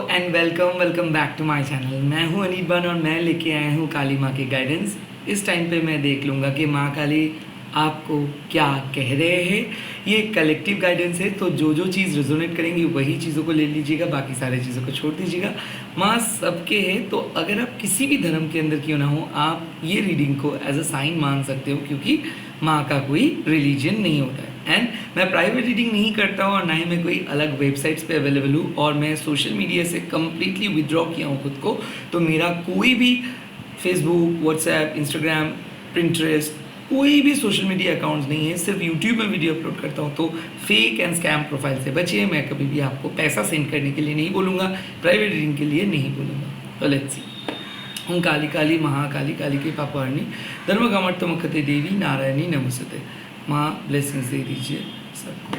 And welcome back to my channel. मैं हूं अनिर्बान और मैं लेके आया हूं काली माँ की गाइडेंस। इस टाइम पे मैं देख लूँगा कि माँ काली आपको क्या कह रहे हैं। ये कलेक्टिव गाइडेंस है, तो जो जो चीज़ रेजोनेट करेंगी वही चीज़ों को ले लीजिएगा, बाकी सारे चीज़ों को छोड़ दीजिएगा। माँ सबके है, तो अगर आप किसी भी धर्म के अंदर क्यों ना हो, आप ये रीडिंग को एज अ साइन मान सकते हो, क्योंकि माँ का कोई रिलीजन नहीं होता है। एंड मैं प्राइवेट रीडिंग नहीं करता हूँ और ना ही मैं कोई अलग वेबसाइट्स पे अवेलेबल हूँ, और मैं सोशल मीडिया से कम्प्लीटली विदड्रॉ किया हूँ खुद को। तो मेरा कोई भी फेसबुक, व्हाट्सएप, इंस्टाग्राम, पिंटरेस्ट, कोई भी सोशल मीडिया अकाउंट्स नहीं है। सिर्फ यूट्यूब में वीडियो अपलोड करता हूँ। तो फेक एंड स्कैम प्रोफाइल से बचिए। मैं कभी भी आपको पैसा सेंड करने के लिए नहीं बोलूँगा, प्राइवेट रीडिंग के लिए नहीं बोलूँगा। तो लेट्स सी। हम काली काली महाकाली काली के पापारणी धर्मकामर्थ मुखते देवी नारायणी नमस्ते। माँ ब्लेसिंग्स दे दीजिए सबको।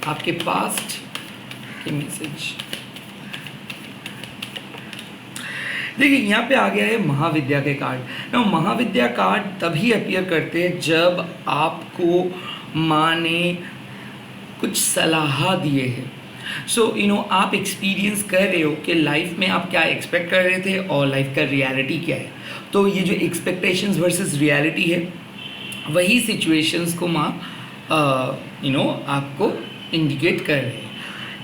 आपके पास्ट के मैसेज देखिए, यहाँ पे आ गया है महाविद्या के कार्ड। ना महाविद्या कार्ड तभी अपीयर करते हैं जब आपको माँ ने कुछ सलाह दिए हैं। सो आप एक्सपीरियंस कर रहे हो कि लाइफ में आप क्या एक्सपेक्ट कर रहे थे और लाइफ का रियलिटी क्या है। तो ये जो एक्सपेक्टेशंस वर्सेस रियलिटी है, वही सिचुएशंस को माँ आपको इंडिकेट कर रहे हैं।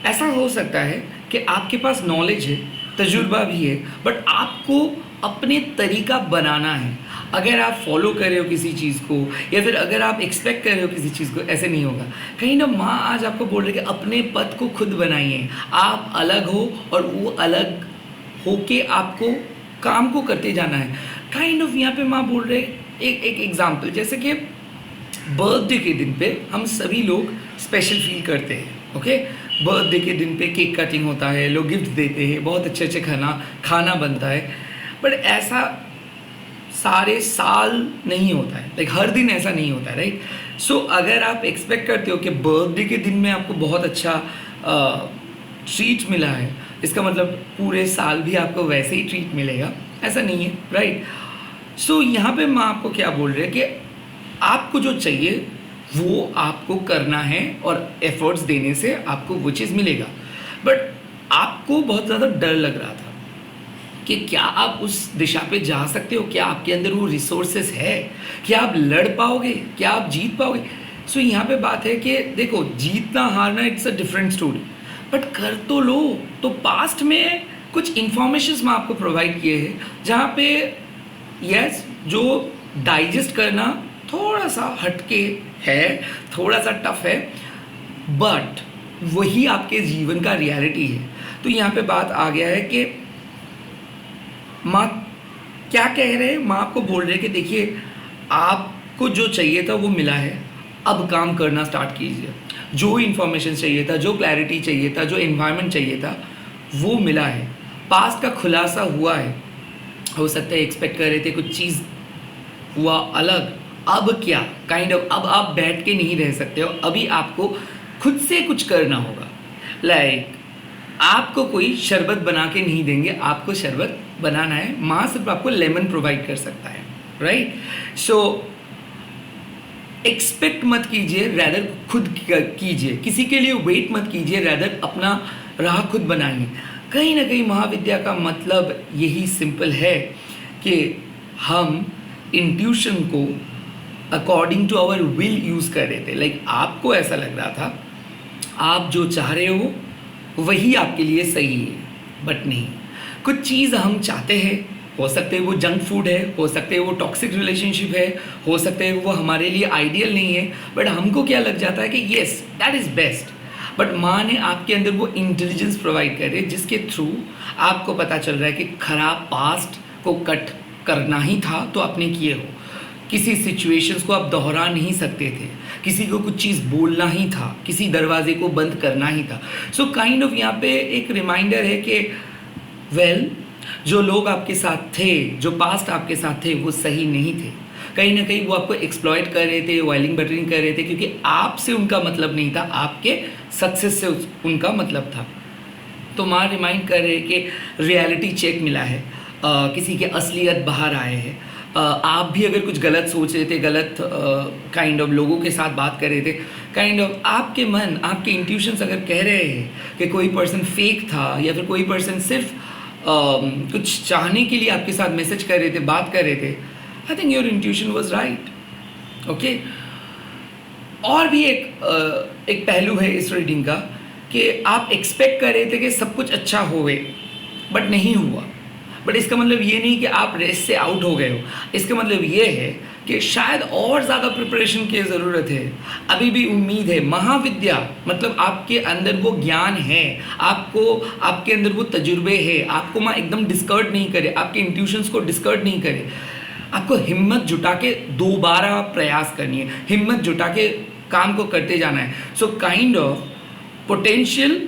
ऐसा हो सकता है कि आपके पास नॉलेज है, तजुर्बा भी है, बट आपको अपने तरीका बनाना है। अगर आप फॉलो कर रहे हो किसी चीज़ को, या फिर अगर आप एक्सपेक्ट कर रहे हो किसी चीज़ को, ऐसे नहीं होगा। कहीं ना माँ आज आपको बोल रहे कि अपने पथ को खुद बनाइए। आप अलग हो और वो अलग होके आपको काम को करते जाना है। काइंड ऑफ यहाँ पे माँ बोल रहे एक एग्जाम्पल, जैसे कि बर्थडे के दिन पे हम सभी लोग स्पेशल फील करते हैं। ओके, बर्थडे के दिन पे केक कटिंग होता है, लोग गिफ्ट देते हैं, बहुत अच्छे अच्छे खाना बनता है। बट ऐसा सारे साल नहीं होता है, लाइक हर दिन ऐसा नहीं होता है, राइट। सो अगर आप एक्सपेक्ट करते हो कि बर्थडे के दिन में आपको बहुत अच्छा ट्रीट मिला है, इसका मतलब पूरे साल भी आपको वैसे ही ट्रीट मिलेगा, ऐसा नहीं है, राइट। सो यहाँ पे माँ आपको क्या बोल रहे हैं कि आपको जो चाहिए वो आपको करना है, और एफर्ट्स देने से आपको वो चीज़ मिलेगा। बट आपको बहुत ज़्यादा डर लग रहा था कि क्या आप उस दिशा पे जा सकते हो, क्या आपके अंदर वो रिसोर्सेस है, क्या आप लड़ पाओगे, क्या आप जीत पाओगे। सो यहाँ पे बात है कि देखो, जीतना हारना it's a different story, but कर तो लो। तो पास्ट में कुछ इंफॉर्मेशंस मैं आपको प्रोवाइड किए हैं, जहाँ पे यस जो डाइजेस्ट करना थोड़ा सा हटके है, थोड़ा सा टफ है, बट वही आपके जीवन का रियलिटी है। तो यहाँ पे बात आ गया है कि माँ क्या कह रहे हैं। माँ आपको बोल रहे हैं कि देखिए, आपको जो चाहिए था वो मिला है, अब काम करना स्टार्ट कीजिए। जो इन्फॉर्मेशन चाहिए था, जो क्लैरिटी चाहिए था, जो एनवायरनमेंट चाहिए था, वो मिला है। पास्ट का खुलासा हुआ है। हो सकता है एक्सपेक्ट कर रहे थे कुछ चीज़, हुआ अलग। अब क्या काइंड ऑफ अब आप बैठ के नहीं रह सकते हो, अभी आपको खुद से कुछ करना होगा। लाइक आपको कोई शरबत बना के नहीं देंगे, आपको शरबत बनाना है। माँ सिर्फ आपको लेमन प्रोवाइड कर सकता है, राइट। सो एक्सपेक्ट मत कीजिए, रैदर खुद कीजिए। किसी के लिए वेट मत कीजिए, रैदर अपना राह खुद बनाइए। कहीं ना कहीं महाविद्या का मतलब यही सिंपल है कि हम इंट्यूशन को according to our will use कर रहे थे। लाइक आपको ऐसा लग रहा था, आप जो चाह रहे हो वही आपके लिए सही है, बट नहीं। कुछ चीज़ हम चाहते हैं, हो सकते है वो जंक फूड है, हो सकते है वो टॉक्सिक रिलेशनशिप है, हो सकते है वो हमारे लिए आइडियल नहीं है, बट हमको क्या लग जाता है कि yes that is best. But माँ ने आपके अंदर वो इंटेलिजेंस प्रोवाइड कर रही है, जिसके थ्रू आपको पता चल रहा है कि खराब पास्ट को कट करना ही था, तो आपने किए हो। किसी सिचुएशंस को आप दोहरा नहीं सकते थे, किसी को कुछ चीज़ बोलना ही था, किसी दरवाजे को बंद करना ही था। सो काइंड ऑफ यहाँ पे एक रिमाइंडर है कि वेल, जो लोग आपके साथ थे, जो पास्ट आपके साथ थे, वो सही नहीं थे। कहीं ना कहीं वो आपको एक्सप्लॉइट कर रहे थे, वायलिंग बटरिंग कर रहे थे, क्योंकि आपसे उनका मतलब नहीं था, आपके सक्सेस से उनका मतलब था। तो माँ रिमाइंड कर रहे हैं कि रियलिटी चेक मिला है, किसी के असलियत बाहर आए हैं, आप भी अगर कुछ गलत सोच रहे थे, गलत काइंड ऑफ लोगों के साथ बात कर रहे थे, काइंड ऑफ आपके मन, आपके इंट्यूशंस अगर कह रहे हैं कि कोई पर्सन फेक था या फिर कोई पर्सन सिर्फ कुछ चाहने के लिए आपके साथ मैसेज कर रहे थे, बात कर रहे थे, I think your intuition was right. Okay, और भी एक पहलू है इस रीडिंग का कि आप एक्सपेक्ट कर रहे थे कि सब कुछ अच्छा होवे, बट नहीं हुआ। बट इसका मतलब ये नहीं कि आप रेस से आउट हो गए हो, इसका मतलब ये है कि शायद और ज़्यादा प्रिपरेशन की ज़रूरत है, अभी भी उम्मीद है। महाविद्या मतलब आपके अंदर वो ज्ञान है, आपके अंदर वो तजुर्बे है, आपको माँ एकदम डिस्कर्ट नहीं करे, आपके इंट्यूशंस को डिस्कर्ट नहीं करे। आपको हिम्मत जुटा के दोबारा प्रयास करनी है, हिम्मत जुटा के काम को करते जाना है। So kind of potential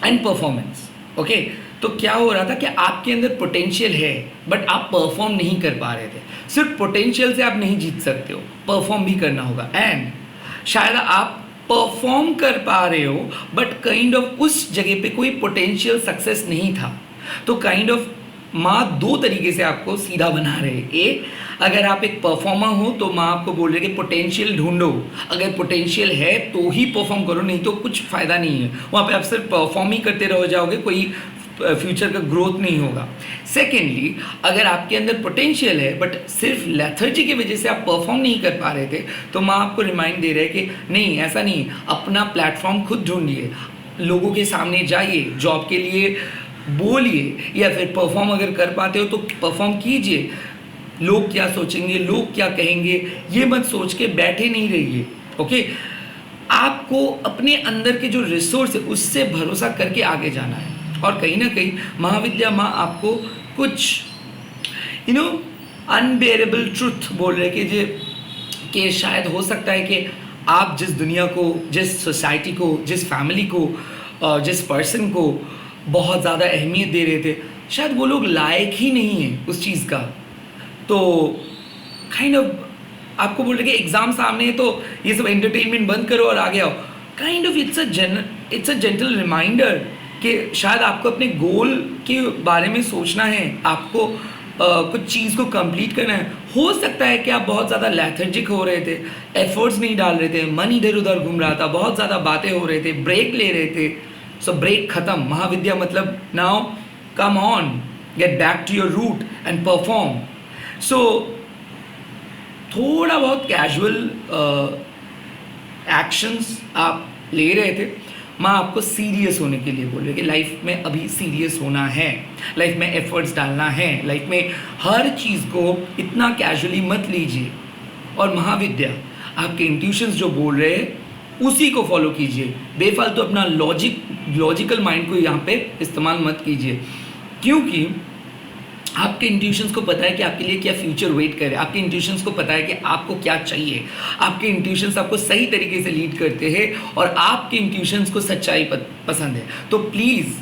and performance. Okay, तो क्या हो रहा था कि आपके अंदर पोटेंशियल है बट आप परफॉर्म नहीं कर पा रहे थे। सिर्फ पोटेंशियल से आप नहीं जीत सकते हो, परफॉर्म भी करना होगा। एंड शायद आप परफॉर्म कर पा रहे हो बट काइंड ऑफ उस जगह पे कोई पोटेंशियल सक्सेस नहीं था। तो काइंड ऑफ माँ दो तरीके से आपको सीधा बना रहे हैं। एक, अगर आप एक परफॉर्मर हो तो माँ आपको बोल रही है कि पोटेंशियल ढूंढो, अगर पोटेंशियल है तो ही परफॉर्म करो, नहीं तो कुछ फ़ायदा नहीं है, वहाँ पे आप सिर्फ परफॉर्म ही करते रह जाओगे, कोई फ्यूचर का ग्रोथ नहीं होगा। सेकेंडली, अगर आपके अंदर पोटेंशियल है बट सिर्फ लेथर्जी की वजह से आप परफॉर्म नहीं कर पा रहे थे, तो माँ आपको रिमाइंड दे रहे हैं कि नहीं, ऐसा नहीं, अपना प्लेटफॉर्म खुद ढूंढिए, लोगों के सामने जाइए, जॉब के लिए बोलिए, या फिर परफॉर्म अगर कर पाते हो तो परफॉर्म कीजिए। लोग क्या सोचेंगे, लोग क्या कहेंगे, ये मत सोच के बैठे नहीं रहिए। ओके, आपको अपने अंदर के जो रिसोर्स है उससे भरोसा करके आगे जाना है। और कहीं ना कहीं महाविद्या माँ आपको कुछ अनबेरेबल ट्रुथ बोल रहे कि शायद हो सकता है कि आप जिस दुनिया को, जिस सोसाइटी को, जिस फैमिली को, जिस पर्सन को बहुत ज़्यादा अहमियत दे रहे थे, शायद वो लोग लायक ही नहीं है उस चीज़ का। तो काइंड ऑफ आपको बोल रहे कि एग्ज़ाम सामने है तो ये सब एंटरटेनमेंट बंद करो और आगे आओ। Kind of it's a gentle reminder कि शायद आपको अपने गोल के बारे में सोचना है, आपको कुछ चीज़ को कंप्लीट करना है। हो सकता है कि आप बहुत ज़्यादा लेथर्जिक हो रहे थे, एफर्ट्स नहीं डाल रहे थे, मन इधर उधर घूम रहा था, बहुत ज़्यादा बातें हो रहे थे, ब्रेक ले रहे थे। सो ब्रेक खत्म, महाविद्या मतलब now come on, get back to your root and perform. So थोड़ा बहुत कैजुअल एक्शंस आप ले रहे थे, माँ आपको सीरियस होने के लिए बोल रही है कि लाइफ में अभी सीरियस होना है, लाइफ में एफर्ट्स डालना है, लाइफ में हर चीज़ को इतना कैजुअली मत लीजिए। और महाविद्या आपके इंट्यूशंस जो बोल रहे हैं उसी को फॉलो कीजिए, बेफालतू अपना लॉजिकल माइंड को यहाँ पे इस्तेमाल मत कीजिए, क्योंकि आपके इंट्यूशंस को पता है कि आपके लिए क्या फ्यूचर वेट करे, आपके इंट्यूशंस को पता है कि आपको क्या चाहिए, आपके इंट्यूशंस आपको सही तरीके से लीड करते हैं और आपके इंट्यूशंस को सच्चाई पसंद है। तो प्लीज़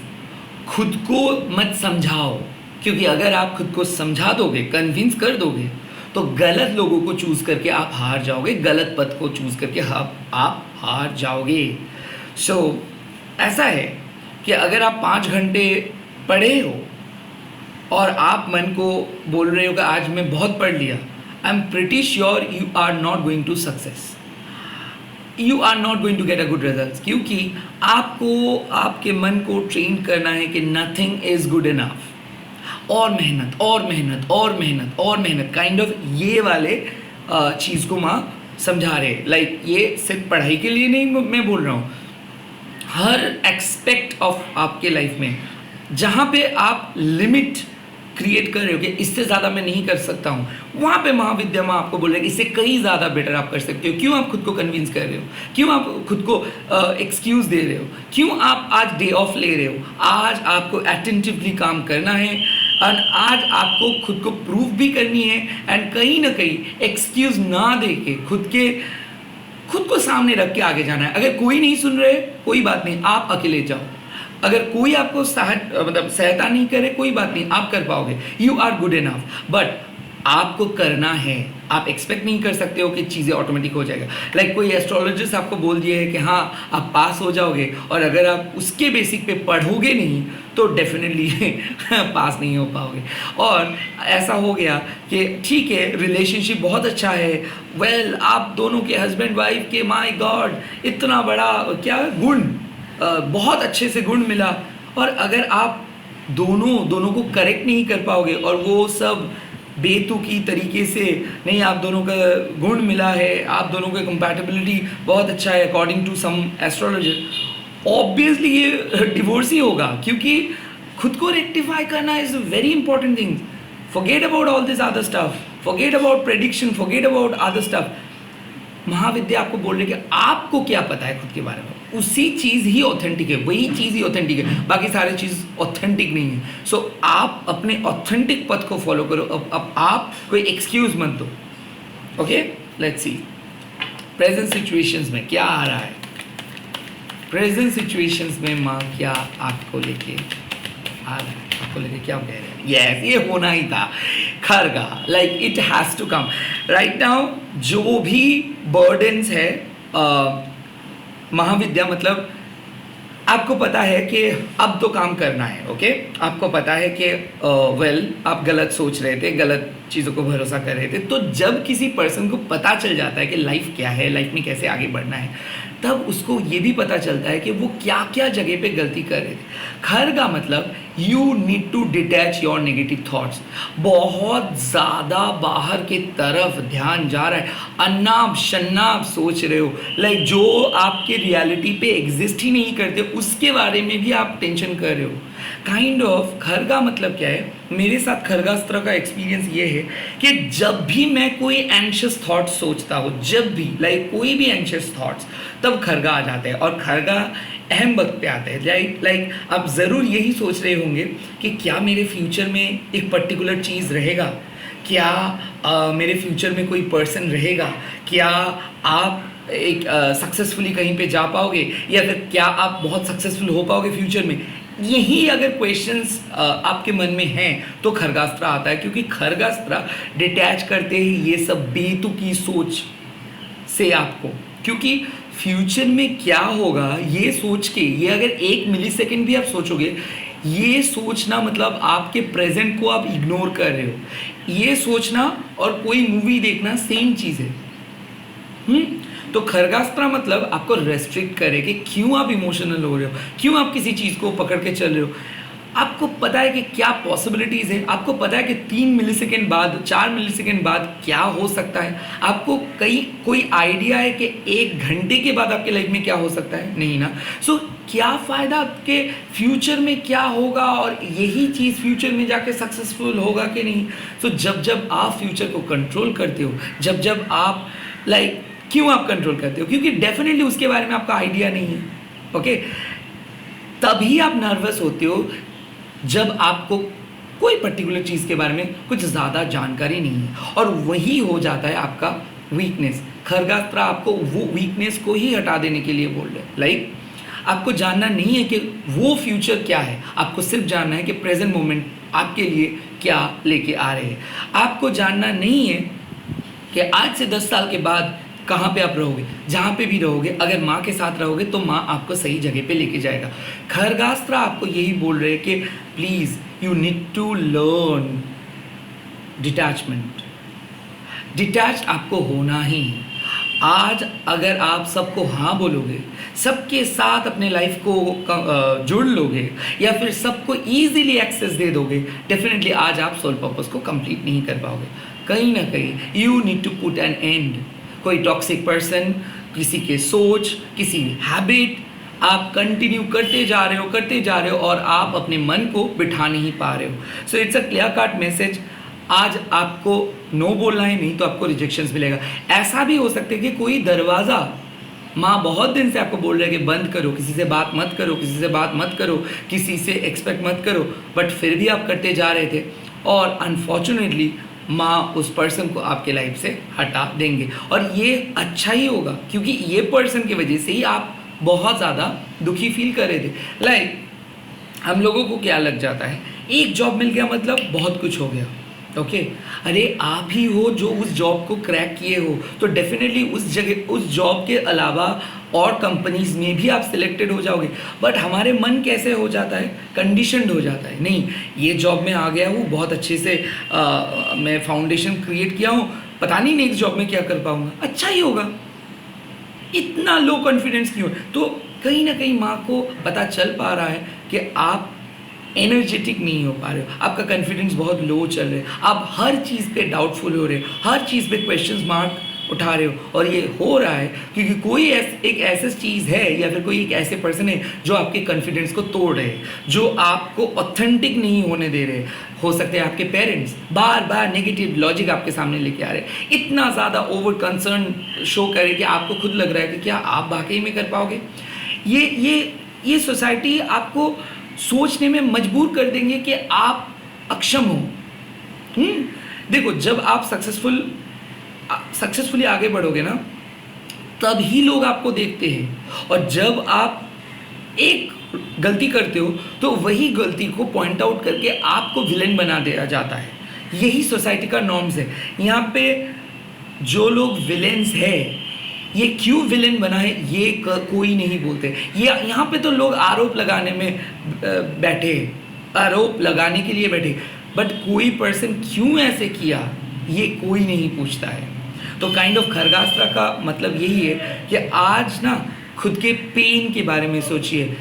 खुद को मत समझाओ, क्योंकि अगर आप खुद को समझा दोगे, कन्विंस कर दोगे, तो गलत लोगों को चूज़ करके आप हार जाओगे, गलत पथ को चूज़ करके आप हार जाओगे। सो ऐसा है कि अगर आप 5 घंटे पढ़े हो और आप मन को बोल रहे हो कि आज मैं बहुत पढ़ लिया, I am pretty sure you are not going to success, you are not going to get a good result, क्योंकि आपको आपके मन को ट्रेन करना है कि नथिंग इज़ गुड इनफ, और मेहनत और मेहनत और मेहनत और मेहनत, काइंड ऑफ ये वाले चीज़ को माँ समझा रहे। लाइक ये सिर्फ पढ़ाई के लिए नहीं मैं बोल रहा हूँ, हर एक्सपेक्ट ऑफ आपके लाइफ में जहाँ पे आप लिमिट क्रिएट कर रहे हो कि इससे ज़्यादा मैं नहीं कर सकता हूँ, वहाँ पे महाविद्या माँ आपको बोल रहे हैं कि इससे कई ज़्यादा बेटर आप कर सकते हो। क्यों आप खुद को कन्विंस कर रहे हो, क्यों आप खुद को एक्सक्यूज़ दे रहे हो, क्यों आप आज डे ऑफ ले रहे हो, आज आपको अटेंटिवली काम करना है और आज आपको खुद को प्रूव भी करनी है एंड कहीं ना कहीं एक्सक्यूज़ ना दे के खुद को सामने रख के आगे जाना है। अगर कोई नहीं सुन रहे कोई बात नहीं, आप अकेले जाओ, अगर कोई आपको सहायता नहीं करे कोई बात नहीं, आप कर पाओगे, you are good enough. But आपको करना है, आप एक्सपेक्ट नहीं कर सकते हो कि चीज़ें ऑटोमेटिक हो जाएगा। लाइक कोई एस्ट्रोलॉजिस्ट आपको बोल दिया है कि हाँ आप पास हो जाओगे, और अगर आप उसके बेसिक पे पढ़ोगे नहीं तो डेफिनेटली पास नहीं हो पाओगे। और ऐसा हो गया कि ठीक है रिलेशनशिप बहुत अच्छा है, वेल आप दोनों के हस्बैंड वाइफ के माय गॉड इतना बड़ा क्या गुण, बहुत अच्छे से गुण मिला, और अगर आप दोनों को करेक्ट नहीं कर पाओगे और वो सब बेतुकी तरीके से नहीं, आप दोनों का गुण मिला है, आप दोनों का कंपैटिबिलिटी बहुत अच्छा है according to some astrologer, obviously ये डिवोर्स ही होगा, क्योंकि खुद को रेक्टिफाई करना is a very important thing. Forget about all this other stuff, forget about prediction, forget about other stuff. Mahavidya आपको बोल रही है कि आपको क्या पता है खुद के बारे में, उसी चीज़ ही ऑथेंटिक है, वही चीज़ ही ऑथेंटिक है, बाकी सारी चीज़ ऑथेंटिक नहीं है। सो आप अपने ऑथेंटिक पथ को फॉलो करो, अब आप कोई एक्सक्यूज मत दो। Okay, let's see present situations में क्या आ रहा है। प्रेजेंट सिचुएशंस में माँ क्या आपको लेके आ रहा है, आपको लेके क्या कह रहे हैं। यस, ये होना ही था खरगा, like it has to come right now. जो भी बर्डन्स है महाविद्या, मतलब आपको पता है कि अब तो काम करना है। ओके, आपको पता है कि वेल आप गलत सोच रहे थे, गलत चीज़ों को भरोसा कर रहे थे, तो जब किसी पर्सन को पता चल जाता है कि लाइफ क्या है, लाइफ में कैसे आगे बढ़ना है, तब उसको ये भी पता चलता है कि वो क्या क्या जगह पे गलती कर रहे थे। खरगा मतलब you need to detach your negative thoughts. बहुत ज़्यादा बाहर के तरफ ध्यान जा रहा है, अन्नाब शन्नाब सोच रहे हो, लाइक जो आपके रियलिटी पे एग्जिस्ट ही नहीं करते उसके बारे में भी आप टेंशन कर रहे हो काइंड ऑफ। खरगा मतलब क्या है, मेरे साथ खरगास्त्र का एक्सपीरियंस ये है कि जब भी मैं कोई एंशियस थॉट्स सोचता हूँ, जब भी लाइक कोई भी एंशियस थॉट्स, तब खरगा आ जाते हैं, और खरगा अहम वक्त पे आते हैं। लाइक आप ज़रूर यही सोच रहे होंगे कि क्या मेरे फ्यूचर में एक पर्टिकुलर चीज़ रहेगा, क्या मेरे फ्यूचर में कोई पर्सन रहेगा, क्या आप एक सक्सेसफुली कहीं पे जा पाओगे, या फिर क्या आप बहुत सक्सेसफुल हो पाओगे फ्यूचर में। यही अगर क्वेश्चंस आपके मन में हैं तो खरगास्त्र आता है, क्योंकि खरगास्त्र डिटैच करते ही ये सब बेतुकी सोच से आपको, क्योंकि फ्यूचर में क्या होगा ये सोच के, ये अगर 1 मिलीसेकंड भी आप सोचोगे, ये सोचना मतलब आपके प्रेजेंट को आप इग्नोर कर रहे हो। ये सोचना और कोई मूवी देखना सेम चीज़ है। तो खरगास्त्र मतलब आपको रेस्ट्रिक्ट करे कि क्यों आप इमोशनल हो रहे हो, क्यों आप किसी चीज़ को पकड़ के चल रहे हो। आपको पता है कि क्या पॉसिबिलिटीज़ है, आपको पता है कि 3 मिलीसेकंड बाद, 4 मिलीसेकंड बाद क्या हो सकता है, आपको कोई आइडिया है कि 1 घंटे के बाद आपके लाइफ में क्या हो सकता है, नहीं ना। सो क्या फ़ायदा आपके फ्यूचर में क्या होगा, और यही चीज़ फ्यूचर में जाके सक्सेसफुल होगा कि नहीं। सो जब आप फ्यूचर को कंट्रोल करते हो, जब आप लाइक क्यों आप कंट्रोल करते हो, क्योंकि डेफिनेटली उसके बारे में आपका आइडिया नहीं है। ओके, तभी आप नर्वस होते हो जब आपको कोई पर्टिकुलर चीज़ के बारे में कुछ ज़्यादा जानकारी नहीं है, और वही हो जाता है आपका वीकनेस। खरगास्त्र आपको वो वीकनेस को ही हटा देने के लिए बोल रहे हैं। लाइक आपको जानना नहीं है कि वो फ्यूचर क्या है, आपको सिर्फ जानना है कि प्रेजेंट मोमेंट आपके लिए क्या लेके आ रहे हैं। आपको जानना नहीं है कि आज से 10 साल के बाद कहाँ पे आप रहोगे, जहाँ पे भी रहोगे, अगर माँ के साथ रहोगे तो माँ आपको सही जगह पे लेके जाएगा। खरगास्त्र आपको यही बोल रहे हैं कि please you need to learn detachment. Detach आपको होना ही है। आज अगर आप सबको हाँ बोलोगे, सबके साथ अपने लाइफ को जुड़ लोगे, या फिर सबको ईजिली एक्सेस दे दोगे, डेफिनेटली आज आप सोल पर्पस को कंप्लीट नहीं कर पाओगे। कहीं ना कहीं you need to put an end. कोई टॉक्सिक पर्सन, किसी के सोच, किसी हैबिट आप कंटिन्यू करते जा रहे हो और आप अपने मन को बिठा नहीं पा रहे हो। So it's a clear cut message. आज आपको नो बोलना है, नहीं तो आपको रिजेक्शंस मिलेगा। ऐसा भी हो सकता है कि कोई दरवाज़ा माँ बहुत दिन से आपको बोल रहे हैं कि बंद करो, किसी से बात मत करो, किसी से बात मत करो, किसी से एक्सपेक्ट मत करो, बट फिर भी आप करते जा रहे थे, और अनफॉर्चुनेटली माँ उस पर्सन को आपके लाइफ से हटा देंगे। और ये अच्छा ही होगा, क्योंकि ये पर्सन की वजह से ही आप बहुत ज़्यादा दुखी फील कर रहे थे। लाइक हम लोगों को क्या लग जाता है, एक जॉब मिल गया मतलब बहुत कुछ हो गया, ओके अरे आप ही हो जो उस जॉब को क्रैक किए हो, तो डेफिनेटली उस जगह उस जॉब के अलावा और कंपनीज में भी आप सिलेक्टेड हो जाओगे। बट हमारे मन कैसे हो जाता है, कंडीशनड हो जाता है, नहीं ये जॉब में आ गया हूँ, बहुत अच्छे से मैं फाउंडेशन क्रिएट किया हूँ, पता नहीं नेक्स्ट जॉब में क्या कर पाऊँगा, अच्छा ही होगा। इतना लो कॉन्फिडेंस क्यों है? तो कहीं ना कहीं माँ को पता चल पा रहा है कि आप एनर्जेटिक नहीं हो पा रहे हो, आपका कॉन्फिडेंस बहुत लो चल रहा है, आप हर चीज़ पे डाउटफुल हो रहे हो, हर चीज़ पे क्वेश्चन मार्क उठा रहे हो। और ये हो रहा है क्योंकि कोई एक ऐसी चीज़ है या फिर कोई एक ऐसे पर्सन है जो आपके कॉन्फिडेंस को तोड़ रहे हैं, जो आपको ऑथेंटिक नहीं होने दे रहे। हो सकते हैं आपके पेरेंट्स बार बार नेगेटिव लॉजिक आपके सामने लेके आ रहे हैं, इतना ज़्यादा ओवर कंसर्न शो करे कि आपको खुद लग रहा है कि क्या आप वाकई में कर पाओगे। ये सोसाइटी आपको सोचने में मजबूर कर देंगे कि आप अक्षम हो। देखो जब आप सक्सेसफुली आगे बढ़ोगे ना, तब ही लोग आपको देखते हैं, और जब आप एक गलती करते हो तो वही गलती को पॉइंट आउट करके आपको विलेन बना दिया जाता है। यही सोसाइटी का नॉर्म्स है। यहाँ पे जो लोग विलेन्स है, ये क्यों विलेन बना है ये कोई नहीं बोलते। ये यहाँ पे तो लोग आरोप लगाने में बैठे, आरोप लगाने के लिए बैठे, बट कोई पर्सन क्यों ऐसे किया ये कोई नहीं पूछता है। तो काइंड ऑफ खरगास्त्रा का मतलब यही है कि आज ना खुद के पेन के बारे में सोचिए।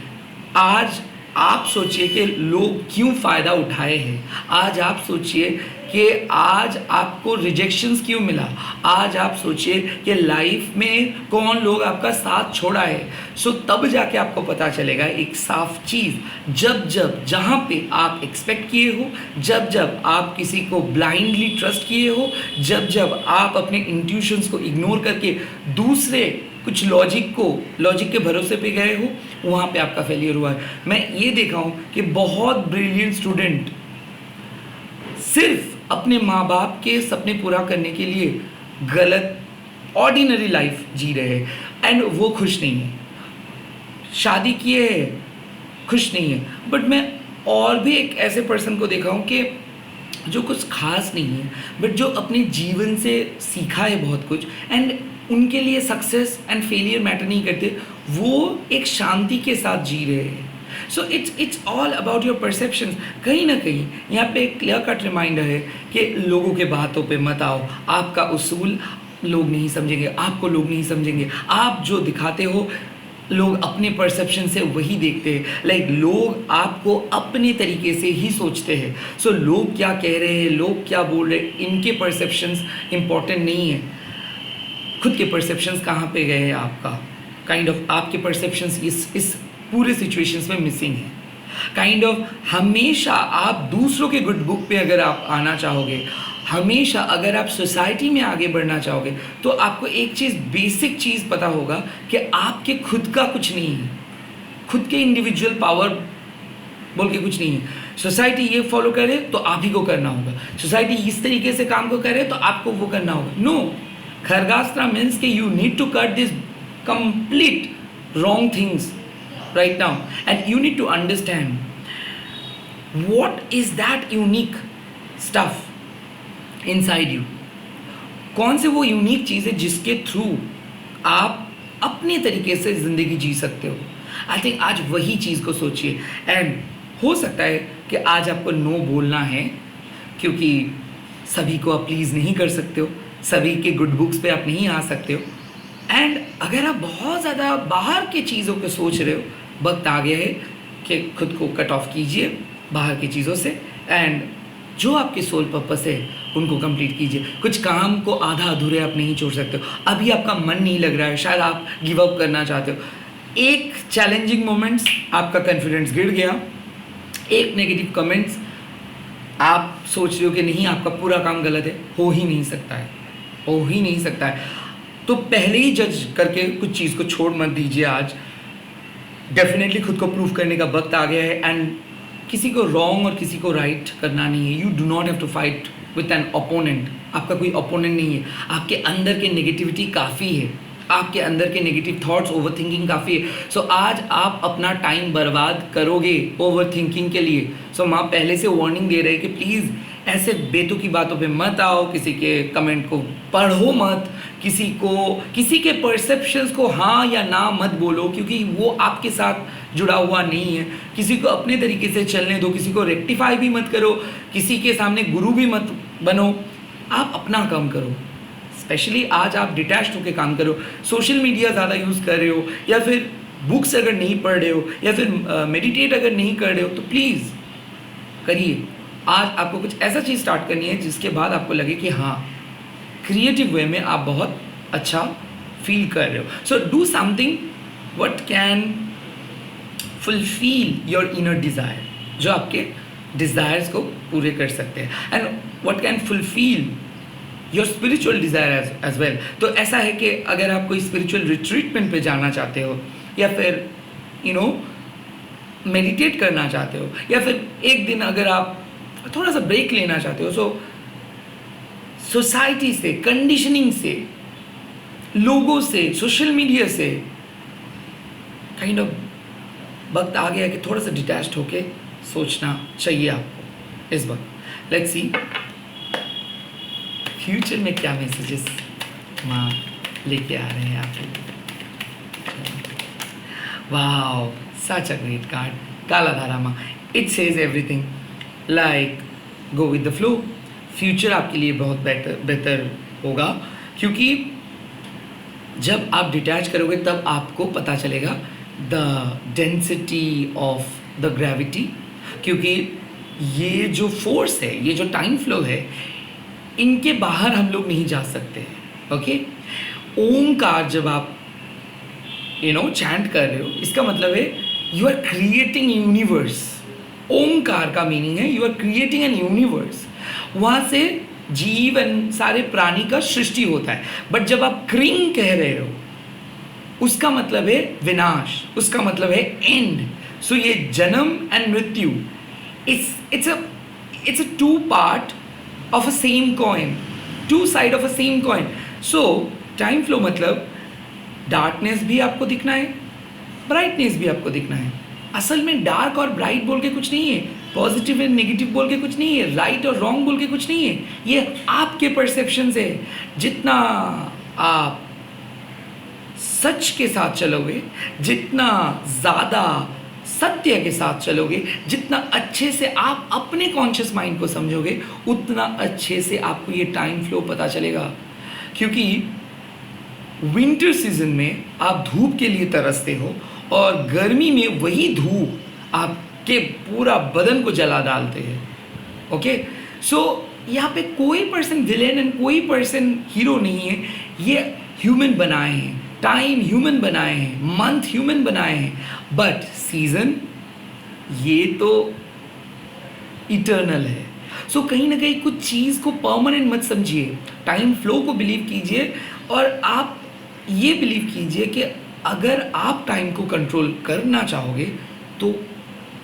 आज आप सोचिए कि लोग क्यों फ़ायदा उठाए हैं। आज आप सोचिए कि आज आपको रिजेक्शंस क्यों मिला। आज आप सोचिए कि लाइफ में कौन लोग आपका साथ छोड़ा है। सो तब जाके आपको पता चलेगा एक साफ चीज़, जब जहाँ पे आप एक्सपेक्ट किए हो, जब आप किसी को ब्लाइंडली ट्रस्ट किए हो, जब आप अपने इंट्यूशंस को इग्नोर करके दूसरे कुछ लॉजिक के भरोसे पे गए हो, वहाँ पे आपका फेलियर हुआ है। मैं ये देखा हूँ कि बहुत ब्रिलियंट स्टूडेंट सिर्फ अपने माँ बाप के सपने पूरा करने के लिए गलत ऑर्डिनरी लाइफ जी रहे हैं, एंड वो खुश नहीं है। शादी किए है, खुश नहीं है। बट मैं और भी एक ऐसे पर्सन को देखा हूँ कि जो कुछ खास नहीं है, बट जो अपने जीवन से सीखा है बहुत कुछ, एंड उनके लिए सक्सेस एंड फेलियर मैटर नहीं करते, वो एक शांति के साथ जी रहे हैं। So it's all about your perceptions. कहीं ना कहीं यहाँ पे एक क्लियर कट रिमाइंडर है कि लोगों के बातों पे मत आओ। आपका उसूल लोग नहीं समझेंगे, आपको लोग नहीं समझेंगे। आप जो दिखाते हो लोग अपने परसेप्शन से वही देखते हैं। लाइक लोग आपको अपने तरीके से ही सोचते हैं। सो लोग क्या कह रहे हैं, लोग क्या बोल रहे हैं, इनके परसेप्शंस इम्पॉर्टेंट नहीं है। खुद के परसेप्शंस कहाँ पे गए हैं आपका। काइंड ऑफ आपके परसेप्शंस इस पूरे सिचुएशंस में मिसिंग है। काइंड ऑफ हमेशा आप दूसरों के गुड बुक पे अगर आप आना चाहोगे, हमेशा अगर आप सोसाइटी में आगे बढ़ना चाहोगे, तो आपको एक चीज़, बेसिक चीज़ पता होगा कि आपके खुद का कुछ नहीं है। खुद के इंडिविजुअल पावर बोल के कुछ नहीं है। सोसाइटी ये फॉलो करे तो आप ही को करना होगा, सोसाइटी इस तरीके से काम को करे तो आपको वो करना होगा। नो, खरगास्त्रा मीन्स कि you need to cut this complete wrong things right now, and you need to understand what is that unique stuff inside you। कौन से वो यूनिक चीज़ है जिसके थ्रू आप अपने तरीके से ज़िंदगी जी सकते हो। आई थिंक आज वही चीज़ को सोचिए। एंड हो सकता है कि आज आपको नो बोलना है, क्योंकि सभी को आप प्लीज़ नहीं कर सकते हो, सभी के गुड बुक्स पे आप नहीं आ सकते हो। एंड अगर आप बहुत ज़्यादा बाहर की चीज़ों को सोच रहे हो, वक्त आ गया है कि खुद को कट ऑफ कीजिए बाहर की चीज़ों से, एंड जो आपके सोल पर्पस है उनको कंप्लीट कीजिए। कुछ काम को आधा अधूरे आप नहीं छोड़ सकते हो। अभी आपका मन नहीं लग रहा है, शायद आप गिव अप करना चाहते हो। एक चैलेंजिंग मोमेंट्स आपका कॉन्फिडेंस गिर गया, एक नेगेटिव कमेंट्स आप सोच रहे हो कि नहीं आपका पूरा काम गलत है, हो ही नहीं सकता है, हो ही नहीं सकता है। तो पहले ही जज करके कुछ चीज़ को छोड़ मत दीजिए। आज डेफिनेटली खुद को प्रूव करने का वक्त आ गया है, एंड किसी को रॉन्ग और किसी को राइट करना नहीं है। You do not have to fight with an opponent. आपका कोई ओपोनेंट नहीं है। आपके अंदर के नेगेटिविटी काफ़ी है, आपके अंदर के नेगेटिव थॉट्स, ओवर थिंकिंग काफ़ी है। सो आज आप अपना टाइम बर्बाद करोगे ओवर थिंकिंग के लिए। सो माँ पहले से वार्निंग दे रहे हैं कि प्लीज़ ऐसे बेतुकी बातों पे मत आओ, किसी के कमेंट को पढ़ो मत, किसी के परसेप्शंस को हाँ या ना मत बोलो, क्योंकि वो आपके साथ जुड़ा हुआ नहीं है। किसी को अपने तरीके से चलने दो, किसी को रेक्टिफाई भी मत करो, किसी के सामने गुरु भी मत बनो, आप अपना काम करो। स्पेशली आज आप डिटैच्ड होकर काम करो, सोशल मीडिया ज़्यादा यूज़ कर रहे हो या फिर बुक्स अगर नहीं पढ़ रहे हो या फिर मेडिटेट अगर नहीं कर रहे हो तो प्लीज़ करिए। आज आपको कुछ ऐसा चीज़ स्टार्ट करनी है जिसके बाद आपको लगे कि हाँ क्रिएटिव वे में आप बहुत अच्छा फील कर रहे हो। So do something what can fulfil your inner desire, जो आपके डिज़ायर्स को पूरे कर सकते हैं, and what can fulfil your spiritual desire as well. तो ऐसा है कि अगर आप कोई स्पिरिचुअल रिट्रीटमेंट पे जाना चाहते हो या फिर मेडिटेट करना चाहते हो या फिर एक दिन अगर आप थोड़ा सा ब्रेक लेना चाहते हो, सो सोसाइटी से, कंडीशनिंग से, लोगों से, सोशल मीडिया से काइंड ऑफ वक्त आ गया कि थोड़ा सा डिटैच्ड होके सोचना चाहिए आपको इस वक्त। लेट्स सी फ्यूचर में क्या मैसेजेस माँ लेके आ रहे हैं आपके लिए। Wow, such a great card, काला धारा माँ। It says everything like go with the flow. Future आपके लिए बहुत बेहतर होगा, क्योंकि जब आप डिटैच करोगे तब आपको पता चलेगा the density of the gravity, क्योंकि ये जो फोर्स है, ये जो टाइम फ्लो है, इनके बाहर हम लोग नहीं जा सकते। ओके, ओमकार जब आप चैंट कर रहे हो, इसका मतलब है you are creating universe. Omkar का मीनिंग है you are creating an universe. वहाँ से जीवन, सारे प्राणी का सृष्टि होता है। बट जब आप क्रिंग कह रहे हो, उसका मतलब है विनाश, उसका मतलब है एंड। सो ये जन्म एंड मृत्यु, it's a two part of a same coin, two side of a same coin. So time flow मतलब डार्कनेस भी आपको दिखना है, ब्राइटनेस भी आपको दिखना है। असल में डार्क और ब्राइट बोल के कुछ नहीं है, पॉजिटिव एंड नेगेटिव बोल के कुछ नहीं है, राइट और रॉन्ग बोल के कुछ नहीं है। ये आपके परसेप्शन से, जितना आप सच के साथ चलोगे, जितना ज़्यादा सत्य के साथ चलोगे, जितना अच्छे से आप अपने कॉन्शियस माइंड को समझोगे, उतना अच्छे से आपको ये टाइम फ्लो पता चलेगा। क्योंकि विंटर सीजन में आप धूप के लिए तरसते हो और गर्मी में वही धूप आपके पूरा बदन को जला डालते हैं। ओके, सो यहाँ पे कोई पर्सन विलेन एंड कोई पर्सन हीरो नहीं है। ये ह्यूमन बनाए हैं, टाइम ह्यूमन बनाए हैं, मंथ ह्यूमन बनाए हैं, बट सीजन ये तो इटर्नल है। सो कहीं ना कहीं कुछ चीज़ को परमानेंट मत समझिए, टाइम फ्लो को बिलीव कीजिए और आप ये बिलीव कीजिए कि अगर आप टाइम को कंट्रोल करना चाहोगे तो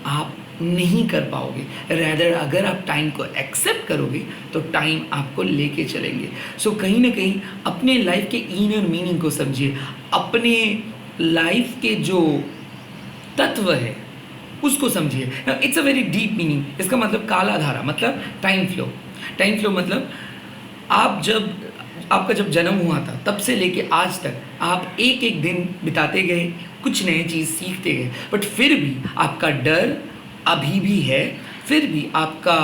आप नहीं कर पाओगे। रैदर अगर आप टाइम को एक्सेप्ट करोगे तो टाइम आपको लेके चलेंगे। सो कहीं ना कहीं अपने लाइफ के इनर मीनिंग को समझिए, अपने लाइफ के जो तत्व है उसको समझिए। It's a very deep meaning. इसका मतलब काला धारा मतलब टाइम फ्लो। टाइम फ्लो मतलब आपका जब जन्म हुआ था तब से लेके आज तक आप एक एक दिन बिताते गए, कुछ नए चीज़ सीखते गए, बट फिर भी आपका डर अभी भी है, फिर भी आपका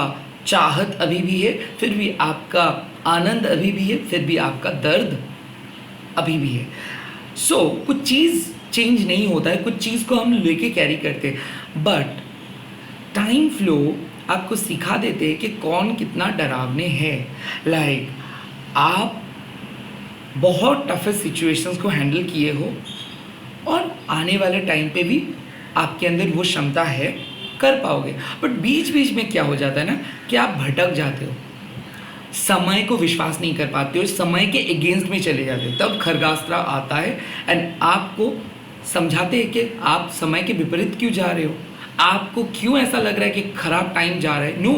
चाहत अभी भी है, फिर भी आपका आनंद अभी भी है, फिर भी आपका दर्द अभी भी है। सो कुछ चीज़ चेंज नहीं होता है, कुछ चीज़ को हम लेके कैरी करते हैं, बट टाइम फ्लो आपको सिखा देते हैं कि कौन कितना डरावने है। लाइक आप बहुत टफेस्ट सिचुएशंस को हैंडल किए हो और आने वाले टाइम पे भी आपके अंदर वो क्षमता है, कर पाओगे। बट बीच बीच में क्या हो जाता है ना कि आप भटक जाते हो, समय को विश्वास नहीं कर पाते हो, समय के अगेंस्ट में चले जाते हो। तब खरगास्त्रा आता है एंड आपको समझाते हैं कि आप समय के विपरीत क्यों जा रहे हो, आपको क्यों ऐसा लग रहा है कि खराब टाइम जा रहा है। नो,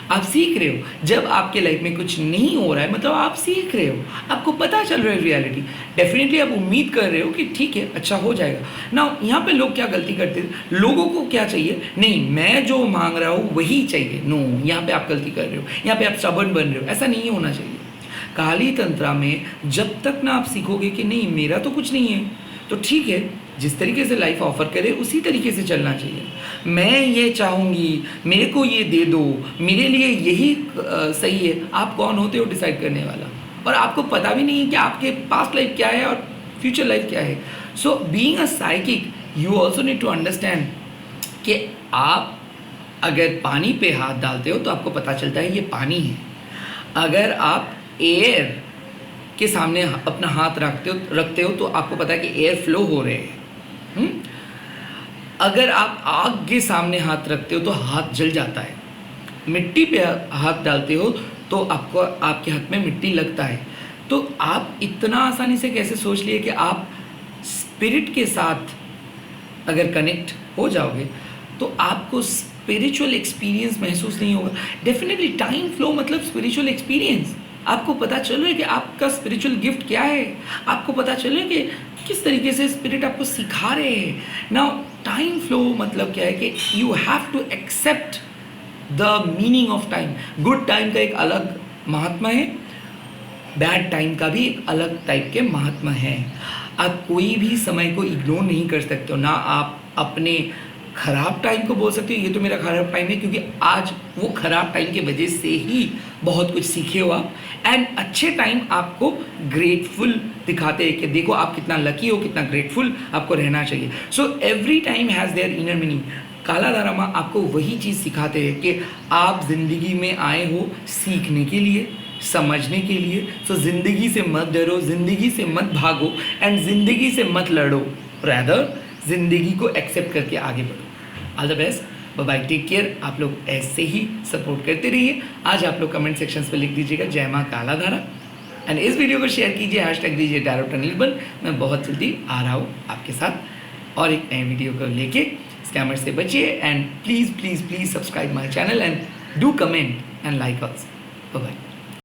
आप सीख रहे हो। जब आपके लाइफ में कुछ नहीं हो रहा है मतलब आप सीख रहे हो, आपको पता चल रहा है रियलिटी। डेफिनेटली आप उम्मीद कर रहे हो कि ठीक है अच्छा हो जाएगा ना। यहाँ पे लोग क्या गलती करते हैं, लोगों को क्या चाहिए, नहीं मैं जो मांग रहा हूँ वही चाहिए। नो, यहाँ पे आप गलती कर रहे हो, यहाँ पे आप स्टबर्न बन रहे हो। ऐसा नहीं होना चाहिए। काली तंत्रा में जब तक ना आप सीखोगे कि नहीं मेरा तो कुछ नहीं है, तो ठीक है जिस तरीके से लाइफ ऑफर करे उसी तरीके से चलना चाहिए। मैं ये चाहूँगी, मेरे को ये दे दो, मेरे लिए यही सही है। आप कौन होते हो डिसाइड करने वाला, और आपको पता भी नहीं है कि आपके पास्ट लाइफ क्या है और फ्यूचर लाइफ क्या है। So being a psychic you also need to understand कि आप अगर पानी पे हाथ डालते हो तो आपको पता चलता है ये पानी है। अगर आप एयर के सामने अपना हाथ रखते हो तो आपको पता है कि एयर फ्लो हो रहे हैं। अगर आप आग के सामने हाथ रखते हो तो हाथ जल जाता है। मिट्टी पे हाथ डालते हो तो आपको आपके हाथ में मिट्टी लगता है। तो आप इतना आसानी से कैसे सोच लिए कि आप स्पिरिट के साथ अगर कनेक्ट हो जाओगे तो आपको स्पिरिचुअल एक्सपीरियंस महसूस नहीं होगा। डेफिनेटली टाइम फ्लो मतलब स्पिरिचुअल एक्सपीरियंस। आपको पता चल रहा है कि आपका स्पिरिचुअल गिफ्ट क्या है, आपको पता चल रहा है कि किस तरीके से स्पिरिट आपको सिखा रहे हैं। नाउ टाइम फ्लो मतलब क्या है कि you have to accept the meaning of time. Good time का एक अलग महात्मा है, बैड टाइम का भी एक अलग टाइप के महात्मा है। आप कोई भी समय को इग्नोर नहीं कर सकते हो। ना आप अपने ख़राब टाइम को बोल सकते हो ये तो मेरा ख़राब टाइम है, क्योंकि आज वो ख़राब टाइम की वजह से ही बहुत कुछ सीखे हो आप। एंड अच्छे टाइम आपको ग्रेटफुल दिखाते हैं कि देखो आप कितना लकी हो, कितना ग्रेटफुल आपको रहना चाहिए। So every time has their inner meaning. काला धारामा आपको वही चीज़ सिखाते हैं कि आप ज़िंदगी में आए हो सीखने के लिए, समझने के लिए। सो ज़िंदगी से मत डरो, ज़िंदगी से मत भागो एंड ज़िंदगी से मत लड़ो, रैदर ज़िंदगी को एक्सेप्ट करके आगे बढ़ो। All the best, bye bye, take care. आप लोग ऐसे ही सपोर्ट करते रहिए। आज आप लोग कमेंट सेक्शंस पे लिख दीजिएगा जय माँ काला धारा, एंड इस वीडियो को शेयर कीजिए, हैशटैग दीजिए टैरोट अनिर्बन। मैं बहुत जल्दी आ रहा हूँ आपके साथ और एक नए वीडियो को लेके। स्कैमर से बचिए and please please please subscribe my channel and do comment and like us. Bye bye.